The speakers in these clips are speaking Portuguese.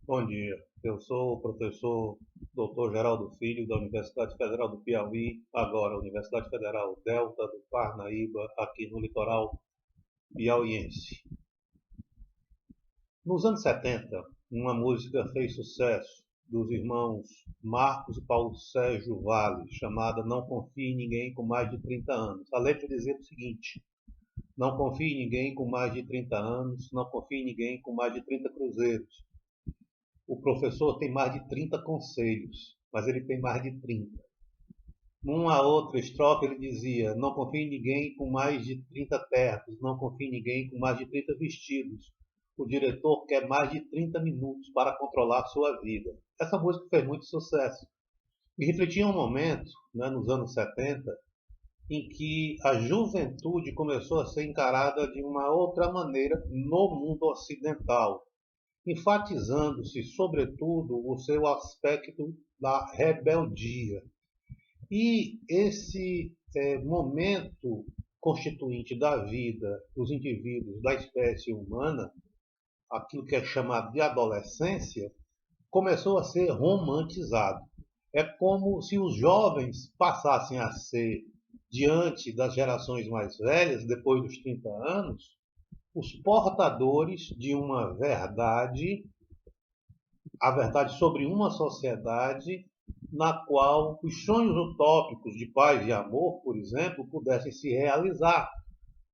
Bom dia, eu sou o professor Dr. Geraldo Filho, da Universidade Federal do Piauí, agora Universidade Federal Delta do Parnaíba, aqui no litoral piauiense. Nos anos 70, uma música fez sucesso dos irmãos Marcos e Paulo Sérgio Vale, chamada Não Confie em Ninguém com Mais de 30 anos. A letra dizia o seguinte: não confie em ninguém com mais de 30 anos, não confie em ninguém com mais de 30 cruzeiros. O professor tem mais de 30 conselhos, mas ele tem mais de 30. Numa outra estrofe ele dizia: não confie em ninguém com mais de 30 ternos, não confie em ninguém com mais de 30 vestidos. O diretor quer mais de 30 minutos para controlar sua vida. Essa música fez muito sucesso. E refletia um momento, né, nos anos 70, em que a juventude começou a ser encarada de uma outra maneira no mundo ocidental, enfatizando-se, sobretudo, o seu aspecto da rebeldia. E esse momento constituinte da vida dos indivíduos, da espécie humana, aquilo que é chamado de adolescência, começou a ser romantizado. É como se os jovens passassem a ser, diante das gerações mais velhas, depois dos 30 anos, os portadores de uma verdade, a verdade sobre uma sociedade na qual os sonhos utópicos de paz e amor, por exemplo, pudessem se realizar,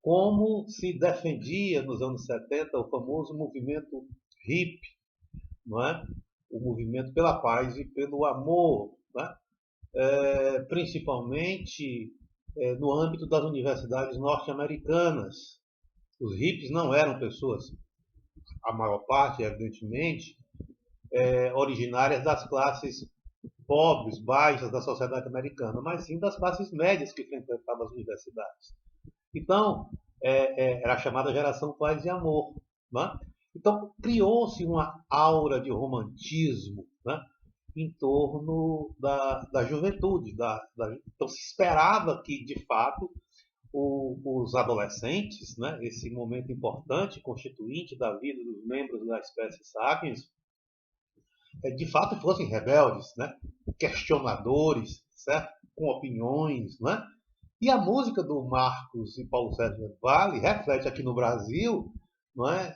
como se defendia nos anos 70 o famoso movimento hippie, não é? O movimento pela paz e pelo amor, né? Principalmente no âmbito das universidades norte-americanas. Os hippies não eram pessoas, a maior parte, evidentemente, originárias das classes pobres, baixas da sociedade americana, mas sim das classes médias que frequentavam as universidades. Então, era a chamada geração paz e amor. Né? Então, criou-se uma aura de romantismo, né, em torno da juventude. Então, se esperava que, de fato, os adolescentes, né, esse momento importante, constituinte da vida dos membros da espécie sapiens, de fato fossem rebeldes, né, questionadores, certo? Com opiniões, né? E a música do Marcos e Paulo Sérgio Vale reflete aqui no Brasil, não é,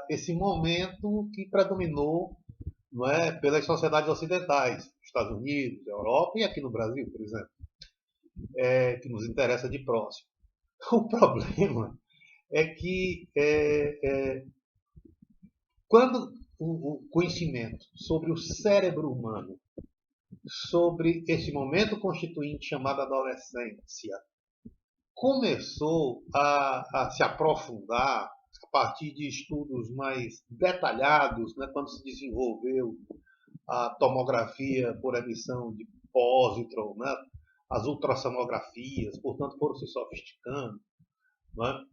esse momento que predominou, não é, pelas sociedades ocidentais, Estados Unidos, Europa e aqui no Brasil, por exemplo, que nos interessa de próximo. O problema é que quando o conhecimento sobre o cérebro humano, sobre esse momento constituinte chamado adolescência, começou a se aprofundar a partir de estudos mais detalhados, né, quando se desenvolveu a tomografia por emissão de pósitron, né, as ultrassonografias, portanto, foram se sofisticando, né,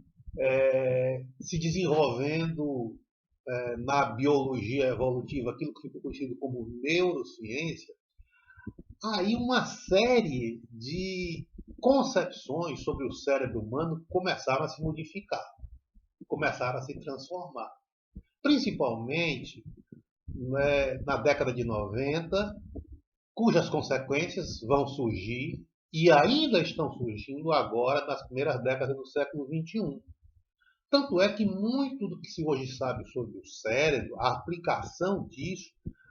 se desenvolvendo na biologia evolutiva aquilo que ficou conhecido como neurociência, aí uma série de concepções sobre o cérebro humano começaram a se modificar, começaram a se transformar. Principalmente, né, na década de 90, cujas consequências vão surgir e ainda estão surgindo agora nas primeiras décadas do século XXI. Tanto é que muito do que se hoje sabe sobre o cérebro, a aplicação disso,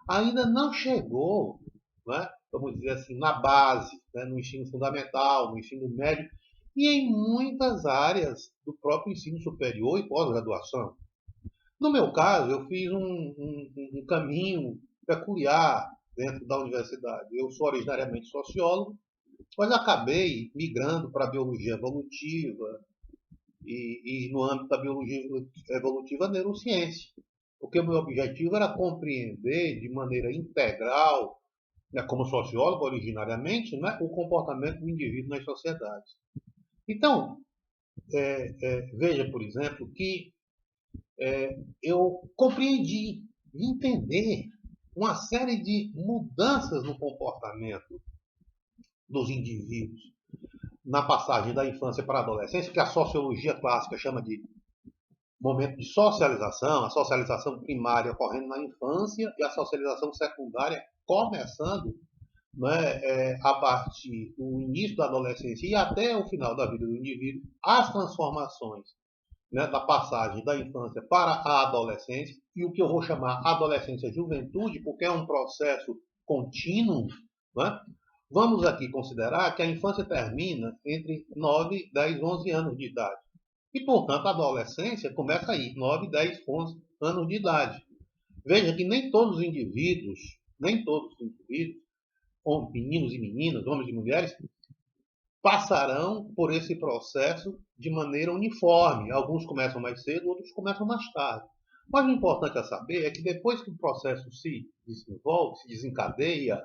ainda não chegou, né, vamos dizer assim, na base, né, no ensino fundamental, no ensino médio e em muitas áreas do próprio ensino superior e pós-graduação. No meu caso, eu fiz um caminho peculiar dentro da universidade. Eu sou originariamente sociólogo, mas acabei migrando para a biologia evolutiva, e no âmbito da biologia evolutiva, a neurociência. Porque o meu objetivo era compreender de maneira integral, né, como sociólogo originariamente, né, o comportamento do indivíduo nas sociedades. Então, veja, por exemplo, que eu compreendi, entender uma série de mudanças no comportamento dos indivíduos na passagem da infância para a adolescência, que a sociologia clássica chama de momento de socialização, a socialização primária ocorrendo na infância e a socialização secundária começando, né, a partir do início da adolescência e até o final da vida do indivíduo, as transformações, né, da passagem da infância para a adolescência, e o que eu vou chamar adolescência-juventude, porque é um processo contínuo, né? Vamos aqui considerar que a infância termina entre 9, 10, 11 anos de idade. E, portanto, a adolescência começa aí, 9, 10, 11 anos de idade. Veja que nem todos os indivíduos, meninos e meninas, homens e mulheres, passarão por esse processo de maneira uniforme. Alguns começam mais cedo, outros começam mais tarde. Mas o importante a saber é que depois que o processo se desenvolve, se desencadeia,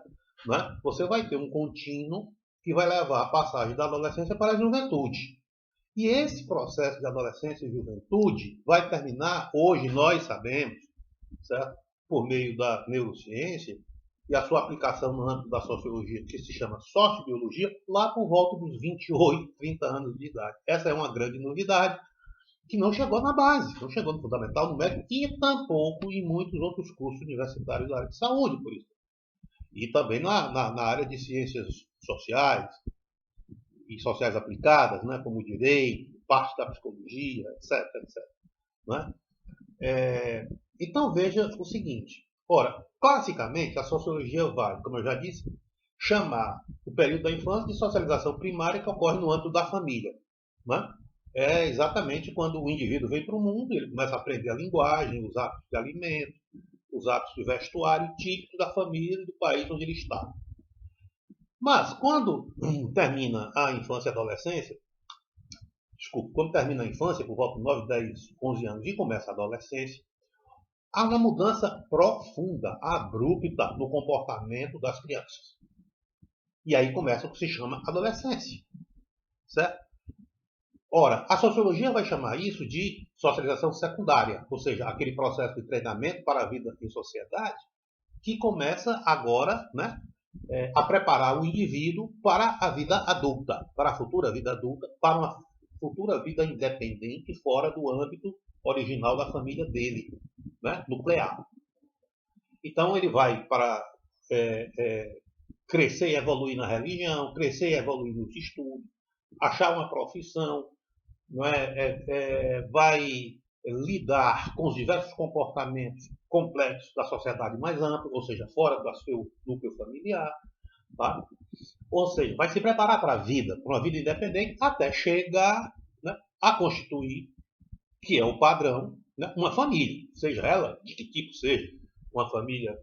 né, você vai ter um contínuo que vai levar a passagem da adolescência para a juventude. E esse processo de adolescência e juventude vai terminar, hoje nós sabemos, certo? Por meio da neurociência, e a sua aplicação no âmbito da sociologia, que se chama sociobiologia, lá por volta dos 28, 30 anos de idade. Essa é uma grande novidade, que não chegou na base, não chegou no fundamental, no médio, e tampouco em muitos outros cursos universitários da área de saúde, por isso. E também na área de ciências sociais, e sociais aplicadas, né, como o direito, parte da psicologia, etc. etc. Né? Então veja o seguinte. Ora, classicamente, a sociologia vai, como eu já disse, chamar o período da infância de socialização primária que ocorre no âmbito da família. Né? É exatamente quando o indivíduo vem para o mundo, ele começa a aprender a linguagem, os hábitos de alimento, os hábitos de vestuário típicos da família e do país onde ele está. Mas quando termina a infância e a adolescência, quando termina a infância, por volta de 9, 10, 11 anos, e começa a adolescência, há uma mudança profunda, abrupta no comportamento das crianças. E aí começa o que se chama adolescência. Certo? Ora, a sociologia vai chamar isso de socialização secundária, ou seja, aquele processo de treinamento para a vida em sociedade que começa agora, né, a preparar o indivíduo para a vida adulta, para a futura vida adulta, para uma futura vida independente fora do âmbito original da família dele, né, nuclear. Então ele vai para crescer e evoluir na religião, crescer e evoluir nos estudos, achar uma profissão, não vai lidar com os diversos comportamentos complexos da sociedade mais ampla, ou seja, fora do seu núcleo familiar. Tá? Ou seja, vai se preparar para a vida, para uma vida independente, até chegar, né, a constituir, que é o padrão, né, uma família, seja ela de que tipo seja, uma família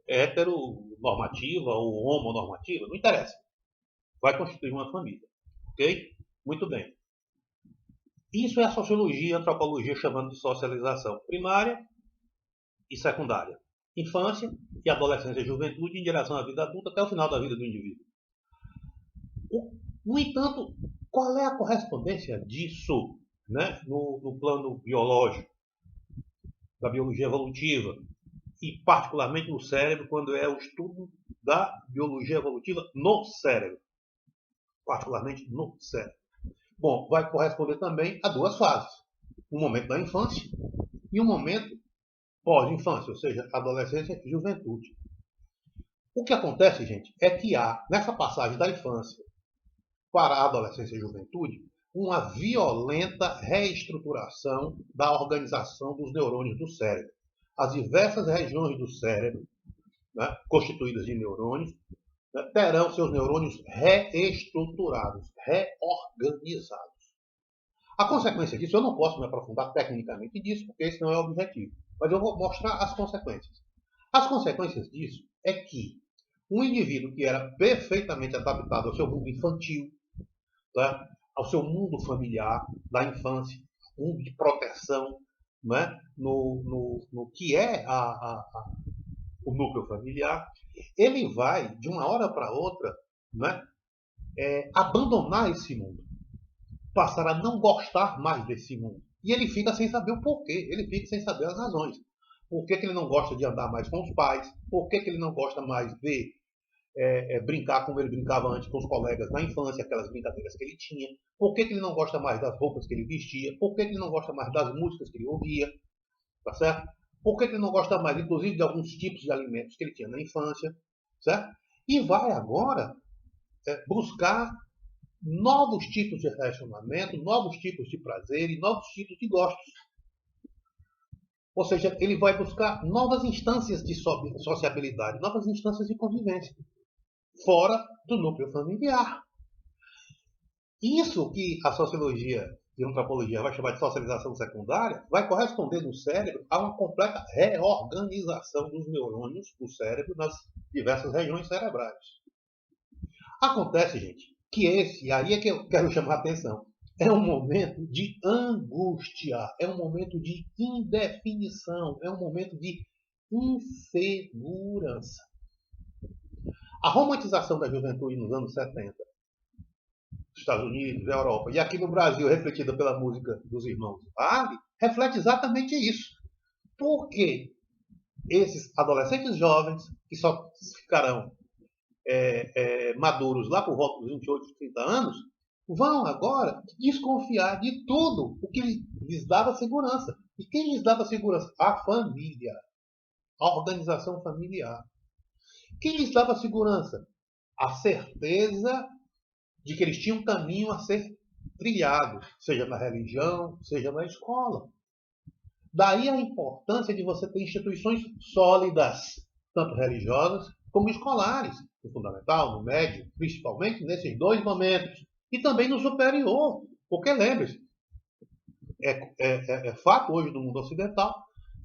heteronormativa ou homonormativa, não interessa. Vai constituir uma família. Ok? Muito bem. Isso é a sociologia e a antropologia chamando de socialização primária e secundária. Infância e adolescência e juventude em direção à vida adulta até o final da vida do indivíduo. No entanto, qual é a correspondência disso, né, no plano biológico, da biologia evolutiva, e particularmente no cérebro, quando é o estudo da biologia evolutiva no cérebro? Particularmente no cérebro. Bom, vai corresponder também a duas fases. Um momento da infância e um momento pós-infância, ou seja, adolescência e juventude. O que acontece, gente, é que há, nessa passagem da infância para a adolescência e juventude, uma violenta reestruturação da organização dos neurônios do cérebro. As diversas regiões do cérebro, né, constituídas de neurônios, né, terão seus neurônios reestruturados, reorganizados. A consequência disso, eu não posso me aprofundar tecnicamente disso, porque esse não é o objetivo. Mas eu vou mostrar as consequências. As consequências disso é que um indivíduo que era perfeitamente adaptado ao seu mundo infantil, né, ao seu mundo familiar, da infância, mundo de proteção, né, no que é o núcleo familiar, ele vai, de uma hora para outra, né, abandonar esse mundo, passar a não gostar mais desse mundo. E ele fica sem saber o porquê, ele fica sem saber as razões. Por que ele não gosta de andar mais com os pais? Por que ele não gosta mais de brincar como ele brincava antes com os colegas na infância, aquelas brincadeiras que ele tinha, por que, que ele não gosta mais das roupas que ele vestia, por que, que ele não gosta mais das músicas que ele ouvia, tá certo? Por que, que ele não gosta mais, inclusive, de alguns tipos de alimentos que ele tinha na infância, certo? E vai agora buscar novos tipos de relacionamento, novos tipos de prazer e novos tipos de gostos. Ou seja, ele vai buscar novas instâncias de sociabilidade, novas instâncias de convivência, fora do núcleo familiar. Isso que a sociologia e a antropologia vai chamar de socialização secundária vai corresponder no cérebro a uma completa reorganização dos neurônios do cérebro nas diversas regiões cerebrais. Acontece, gente, que esse, aí é que eu quero chamar a atenção, é um momento de angústia, é um momento de indefinição, é um momento de insegurança. A romantização da juventude nos anos 70, Estados Unidos, Europa, e aqui no Brasil, refletida pela música dos irmãos Varley, reflete exatamente isso. Porque esses adolescentes jovens, que só ficarão maduros lá por volta dos 28, 30 anos, vão agora desconfiar de tudo o que lhes dava segurança. E quem lhes dava segurança? A família, a organização familiar. Quem lhes dava segurança? A certeza de que eles tinham um caminho a ser trilhado, seja na religião, seja na escola. Daí a importância de você ter instituições sólidas, tanto religiosas como escolares, no fundamental, no médio, principalmente nesses dois momentos, e também no superior, porque lembre-se, é fato hoje no mundo ocidental,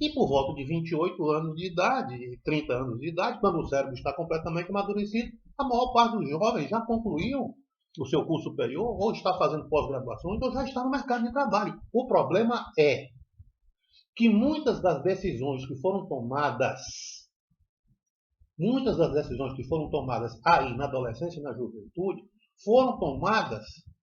e por volta de 28 anos de idade, 30 anos de idade, quando o cérebro está completamente amadurecido, a maior parte dos jovens já concluíam o seu curso superior, ou está fazendo pós-graduação, ou já está no mercado de trabalho. O problema é que muitas das decisões que foram tomadas aí na adolescência e na juventude foram tomadas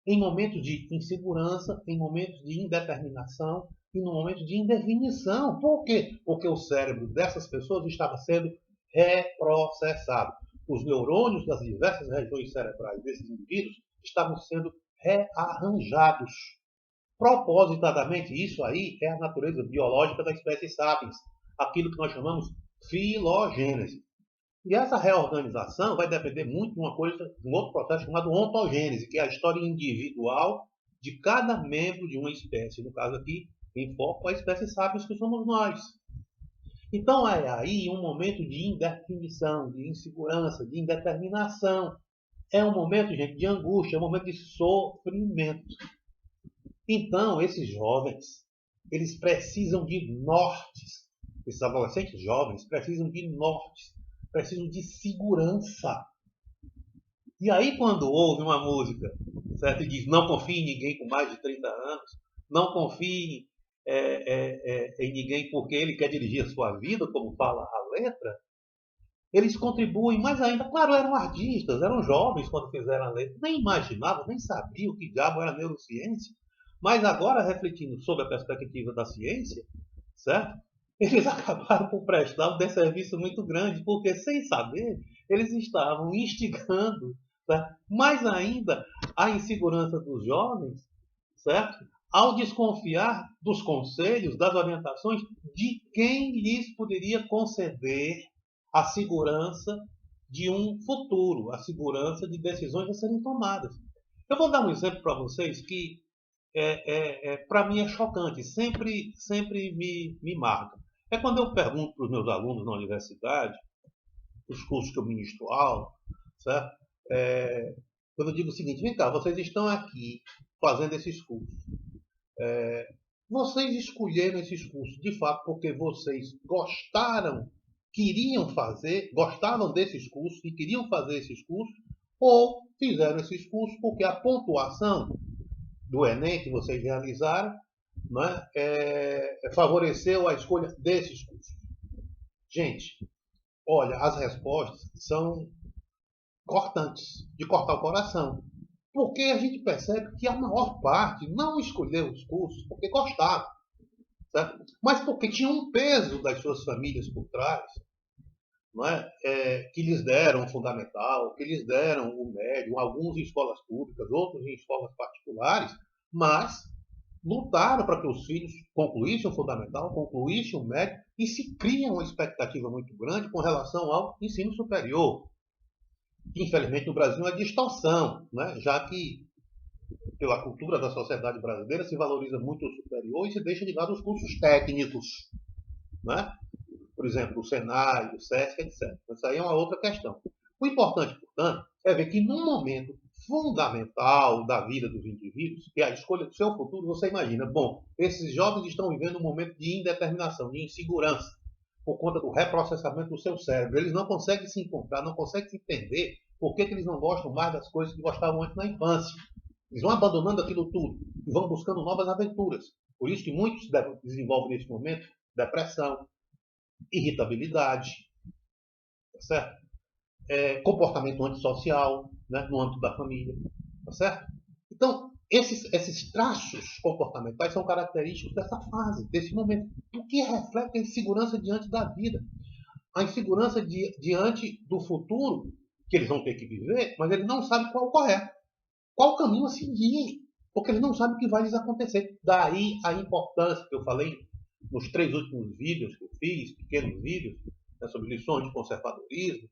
em momentos de insegurança, em momentos de indeterminação e no momento de indefinição. Por quê? Porque o cérebro dessas pessoas estava sendo reprocessado. Os neurônios das diversas regiões cerebrais desses indivíduos estavam sendo rearranjados. Propositadamente, isso aí é a natureza biológica da espécie sapiens, aquilo que nós chamamos filogênese. E essa reorganização vai depender muito de um outro processo chamado ontogênese, que é a história individual de cada membro de uma espécie. No caso aqui, em foco, a espécie sapiens que somos nós. Então é aí um momento de indefinição, de insegurança, de indeterminação. É um momento, gente, de angústia, é um momento de sofrimento. Então, esses jovens, eles precisam de nortes. Esses adolescentes jovens precisam de nortes, precisam de segurança. E aí, quando ouve uma música, certo? E diz, não confie em ninguém com mais de 30 anos, não confie em ninguém porque ele quer dirigir a sua vida, como fala a letra, eles contribuem mais ainda. Claro, eram artistas, eram jovens quando fizeram a letra, nem imaginavam, nem sabiam o que diabo era neurociência, mas agora, refletindo sobre a perspectiva da ciência, certo? Eles acabaram por prestar um desserviço muito grande, porque, sem saber, eles estavam instigando, certo? Mais ainda a insegurança dos jovens, certo? Ao desconfiar dos conselhos, das orientações de quem lhes poderia conceder a segurança de um futuro, a segurança de decisões a serem tomadas. Eu vou dar um exemplo para vocês que, para mim, é chocante, sempre me marca. É quando eu pergunto para os meus alunos na universidade, os cursos que eu ministro aula, certo? Quando eu digo o seguinte, vem cá, vocês estão aqui fazendo esses cursos. Vocês escolheram esses cursos de fato porque vocês gostavam desses cursos e queriam fazer esses cursos, ou fizeram esses cursos porque a pontuação do Enem que vocês realizaram, né, favoreceu a escolha desses cursos. Gente, olha, as respostas são cortantes, de cortar o coração. Porque a gente percebe que a maior parte não escolheu os cursos porque gostava, certo? Mas porque tinha um peso das suas famílias por trás, não é? Que lhes deram o fundamental, que lhes deram o médio, alguns em escolas públicas, outros em escolas particulares, mas lutaram para que os filhos concluíssem o fundamental, concluíssem o médio, e se cria uma expectativa muito grande com relação ao ensino superior. Infelizmente, no Brasil, é uma distorção, né? Já que, pela cultura da sociedade brasileira, se valoriza muito o superior e se deixa de lado os cursos técnicos, né? Por exemplo, o Senai, o SESC, etc. Isso aí é uma outra questão. O importante, portanto, é ver que num momento fundamental da vida dos indivíduos, que é a escolha do seu futuro, você imagina, bom, esses jovens estão vivendo um momento de indeterminação, de insegurança, por conta do reprocessamento do seu cérebro. Eles não conseguem se encontrar, não conseguem se entender por que eles não gostam mais das coisas que gostavam antes na infância. Eles vão abandonando aquilo tudo e vão buscando novas aventuras. Por isso que muitos desenvolvem nesse momento depressão, irritabilidade, tá certo? Comportamento antissocial, né, no âmbito da família, tá certo? Então, esses traços comportamentais são característicos dessa fase, desse momento, o que reflete a insegurança diante da vida, a insegurança diante do futuro que eles vão ter que viver, mas eles não sabem qual é o correto, qual o caminho a seguir, porque eles não sabem o que vai lhes acontecer. Daí a importância que eu falei nos 3 últimos vídeos que eu fiz, pequenos vídeos, né, sobre lições de conservadorismo,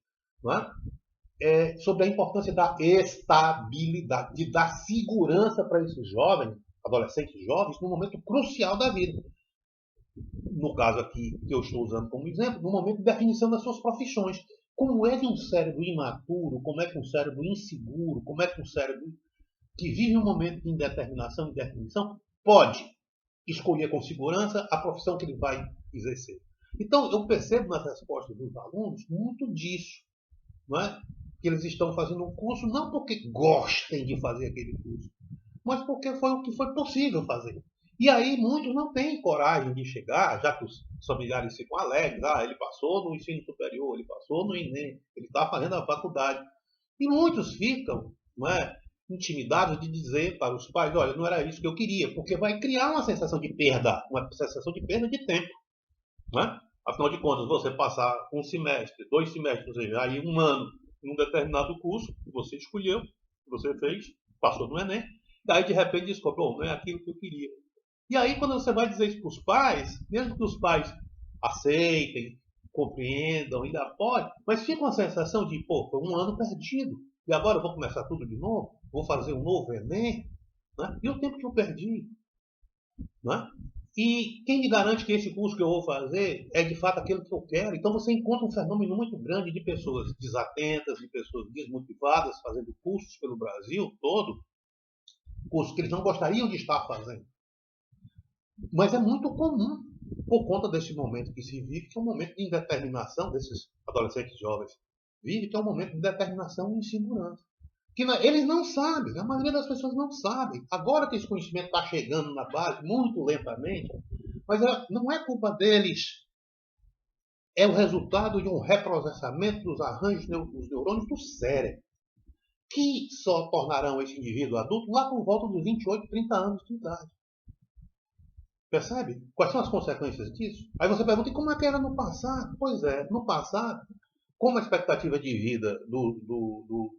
sobre a importância da estabilidade, de dar segurança para esses jovens, adolescentes jovens, num momento crucial da vida. No caso aqui, que eu estou usando como exemplo, no momento de definição das suas profissões. Como é que um cérebro imaturo, como é que um cérebro inseguro, como é que um cérebro que vive um momento de indeterminação e definição pode escolher com segurança a profissão que ele vai exercer? Então, eu percebo nas respostas dos alunos muito disso, não é? Que eles estão fazendo um curso não porque gostem de fazer aquele curso, mas porque foi o que foi possível fazer. E aí muitos não têm coragem de chegar, já que os familiares ficam alegres, ele passou no ensino superior, ele passou no Enem, ele está fazendo a faculdade. E muitos ficam, não é, intimidados de dizer para os pais, olha, não era isso que eu queria, porque vai criar uma sensação de perda de tempo. Não é? Afinal de contas, você passar um semestre, 2 semestres, ou seja, aí um ano em um determinado curso que você escolheu, que você fez, passou no Enem, e aí de repente descobre, não é aquilo que eu queria. E aí quando você vai dizer isso para os pais, mesmo que os pais aceitem, compreendam, ainda pode, mas fica uma sensação de, foi um ano perdido, e agora eu vou começar tudo de novo, vou fazer um novo Enem, né? E o tempo que eu perdi, né? E quem me garante que esse curso que eu vou fazer é de fato aquilo que eu quero? Então você encontra um fenômeno muito grande de pessoas desatentas, de pessoas desmotivadas, fazendo cursos pelo Brasil todo, cursos que eles não gostariam de estar fazendo. Mas é muito comum, por conta desse momento que se vive, que é um momento de indeterminação desses adolescentes jovens. Vive que é um momento de determinação e insegurança. Que eles não sabem, a maioria das pessoas não sabem. Agora que esse conhecimento está chegando na base, muito lentamente, mas não é culpa deles. É o resultado de um reprocessamento dos arranjos dos neurônios do cérebro, que só tornarão esse indivíduo adulto lá por volta dos 28, 30 anos de idade. Percebe? Quais são as consequências disso? Aí você pergunta, e como é que era no passado? Pois é, no passado, como a expectativa de vida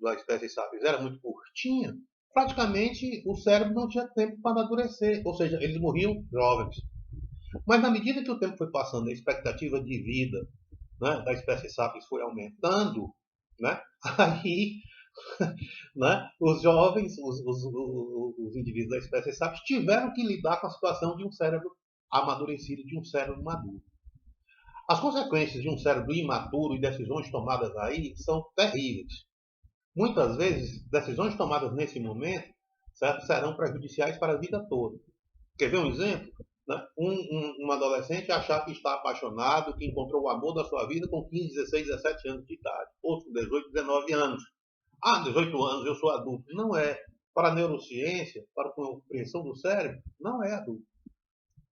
da espécie sapiens era muito curtinha, praticamente o cérebro não tinha tempo para amadurecer, ou seja, eles morriam jovens. Mas na medida que o tempo foi passando, a expectativa de vida, né, da espécie sapiens foi aumentando, né, aí né, os jovens, os indivíduos da espécie sapiens, tiveram que lidar com a situação de um cérebro amadurecido, de um cérebro maduro. As consequências de um cérebro imaturo e decisões tomadas aí são terríveis. Muitas vezes, decisões tomadas nesse momento, certo, serão prejudiciais para a vida toda. Quer ver um exemplo? Né? Um adolescente achar que está apaixonado, que encontrou o amor da sua vida com 15, 16, 17 anos de idade, ou com 18, 19 anos. 18 anos, eu sou adulto. Não é. Para a neurociência, para a compreensão do cérebro, não é adulto.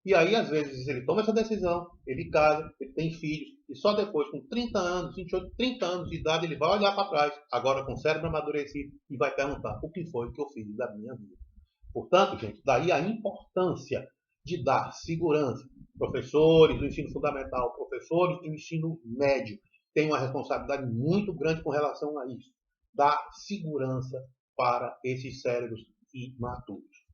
E aí, às vezes, ele toma essa decisão, ele casa, ele tem filhos, e só depois, com 30 anos, 28, 30 anos de idade, ele vai olhar para trás, agora com o cérebro amadurecido, e vai perguntar o que foi que eu fiz da minha vida. Portanto, gente, daí a importância de dar segurança. Professores do ensino fundamental, professores do ensino médio, tem uma responsabilidade muito grande com relação a isso, dar segurança para esses cérebros imaturos.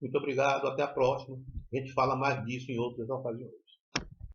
Muito obrigado, até a próxima. A gente fala mais disso em outras ocasiões.